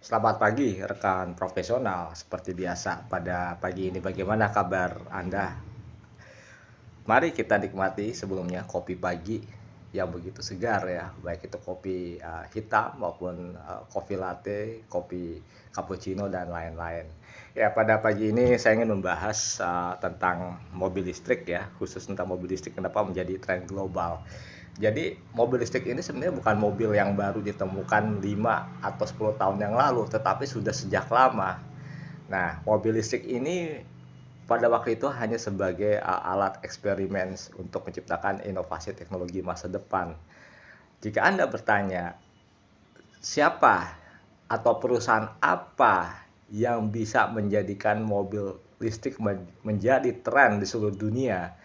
Selamat pagi, rekan profesional. Seperti biasa, pada pagi ini bagaimana kabar Anda? Mari kita nikmati sebelumnya kopi pagi yang begitu segar ya, baik itu kopi hitam maupun kopi latte, kopi cappuccino dan lain-lain. Ya, pada pagi ini saya ingin membahas tentang mobil listrik ya, khusus tentang mobil listrik kenapa menjadi tren global. Jadi mobil listrik ini sebenarnya bukan mobil yang baru ditemukan 5 atau 10 tahun yang lalu, tetapi sudah sejak lama. Nah, mobil listrik ini pada waktu itu hanya sebagai alat eksperimen untuk menciptakan inovasi teknologi masa depan. Jika Anda bertanya, siapa atau perusahaan apa yang bisa menjadikan mobil listrik menjadi tren di seluruh dunia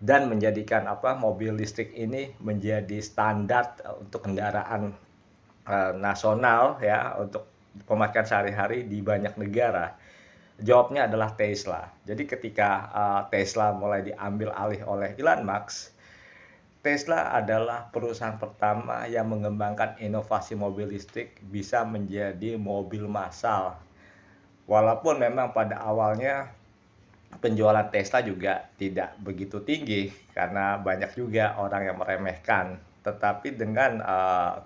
dan menjadikan mobil listrik ini menjadi standar untuk kendaraan nasional ya untuk pemakaian sehari-hari di banyak negara. Jawabnya adalah Tesla. Jadi ketika Tesla mulai diambil alih oleh Elon Musk, Tesla adalah perusahaan pertama yang mengembangkan inovasi mobil listrik bisa menjadi mobil massal. Walaupun memang pada awalnya penjualan Tesla juga tidak begitu tinggi karena banyak juga orang yang meremehkan. Tetapi dengan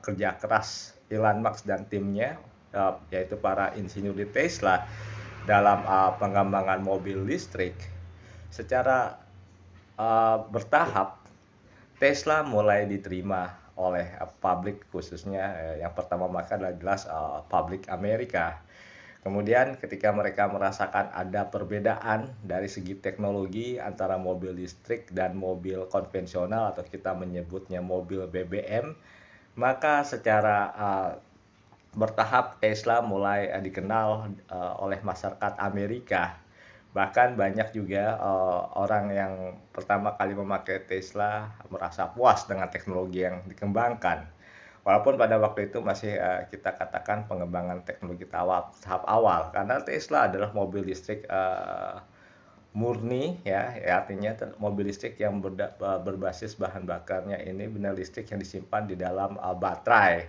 kerja keras Elon Musk dan timnya, yaitu para insinyur di Tesla, dalam pengembangan mobil listrik, secara bertahap Tesla mulai diterima oleh publik, khususnya yang pertama maka adalah jelas publik Amerika. Kemudian ketika mereka merasakan ada perbedaan dari segi teknologi antara mobil listrik dan mobil konvensional atau kita menyebutnya mobil BBM, maka secara bertahap Tesla mulai dikenal oleh masyarakat Amerika. Bahkan banyak juga orang yang pertama kali memakai Tesla merasa puas dengan teknologi yang dikembangkan. Walaupun pada waktu itu masih kita katakan pengembangan teknologi tahap awal, karena Tesla adalah mobil listrik murni ya artinya mobil listrik yang berbasis bahan bakarnya ini benar listrik yang disimpan di dalam baterai.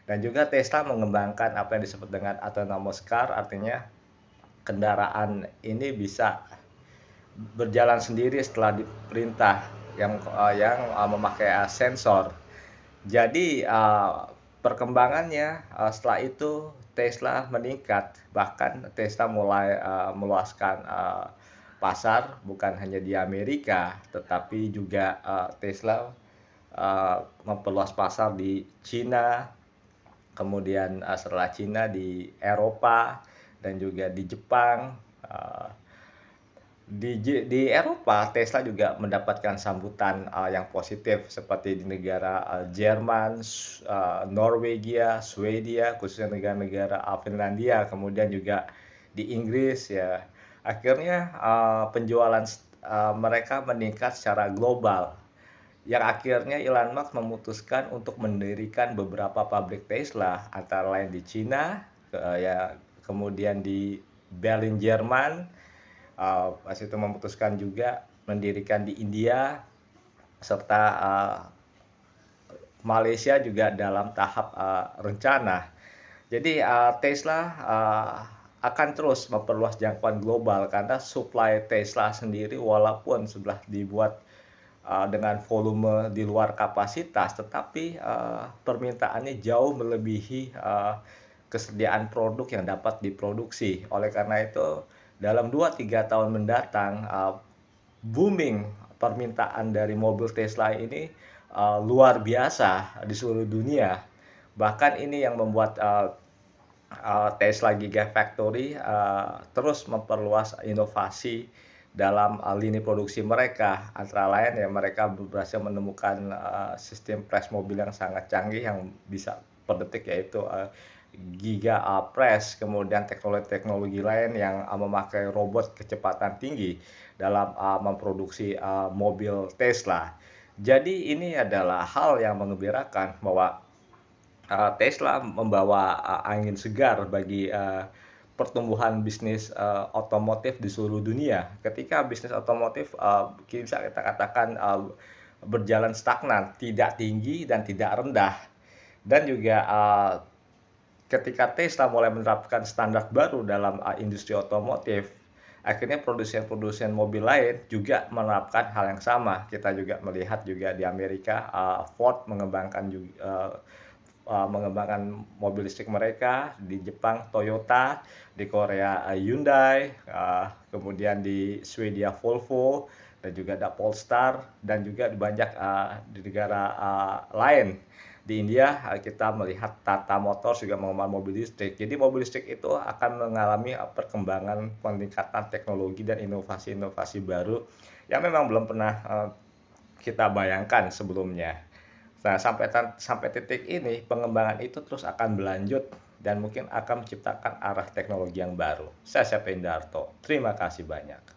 Dan juga Tesla mengembangkan apa yang disebut dengan autonomous car, artinya kendaraan ini bisa berjalan sendiri setelah diperintah yang memakai sensor. Jadi perkembangannya setelah itu Tesla meningkat, bahkan Tesla mulai meluaskan pasar bukan hanya di Amerika, tetapi juga Tesla memperluas pasar di Cina, kemudian setelah Cina di Eropa dan juga di Jepang. Uh, di Eropa, Tesla juga mendapatkan sambutan yang positif seperti di negara Jerman, Norwegia, Swedia, khususnya negara-negara Finlandia, kemudian juga di Inggris ya. Akhirnya penjualan mereka meningkat secara global. Yang akhirnya Elon Musk memutuskan untuk mendirikan beberapa pabrik Tesla antara lain di Cina, ya kemudian di Berlin, Jerman. Pas itu memutuskan juga mendirikan di India serta Malaysia juga dalam tahap rencana. Jadi Tesla akan terus memperluas jangkauan global karena supply Tesla sendiri walaupun sudah dibuat dengan volume di luar kapasitas, tetapi permintaannya jauh melebihi kesediaan produk yang dapat diproduksi. Oleh karena itu, dalam 2-3 tahun mendatang, booming permintaan dari mobil Tesla ini luar biasa di seluruh dunia. Bahkan ini yang membuat Tesla Gigafactory terus memperluas inovasi dalam lini produksi mereka. Antara lain ya mereka berhasil menemukan sistem press mobil yang sangat canggih yang bisa per detik, yaitu Giga Press, kemudian teknologi-teknologi lain yang memakai robot kecepatan tinggi dalam memproduksi mobil Tesla. Jadi ini adalah hal yang mengembirakan bahwa Tesla membawa angin segar bagi pertumbuhan bisnis otomotif di seluruh dunia. Ketika bisnis otomotif bisa kita katakan berjalan stagnan, tidak tinggi dan tidak rendah, dan juga ketika Tesla mulai menerapkan standar baru dalam industri otomotif, akhirnya produsen-produsen mobil lain juga menerapkan hal yang sama. Kita juga melihat juga di Amerika, Ford mengembangkan mobil listrik mereka, di Jepang Toyota, di Korea Hyundai, kemudian di Swedia Volvo, dan juga ada Polestar, dan juga di banyak di negara lain. Di India kita melihat Tata Motors juga mengembangkan mobil listrik. Jadi mobil listrik itu akan mengalami perkembangan peningkatan teknologi dan inovasi-inovasi baru yang memang belum pernah kita bayangkan sebelumnya. Nah, sampai titik ini pengembangan itu terus akan berlanjut dan mungkin akan menciptakan arah teknologi yang baru. Saya Sepindarto. Terima kasih banyak.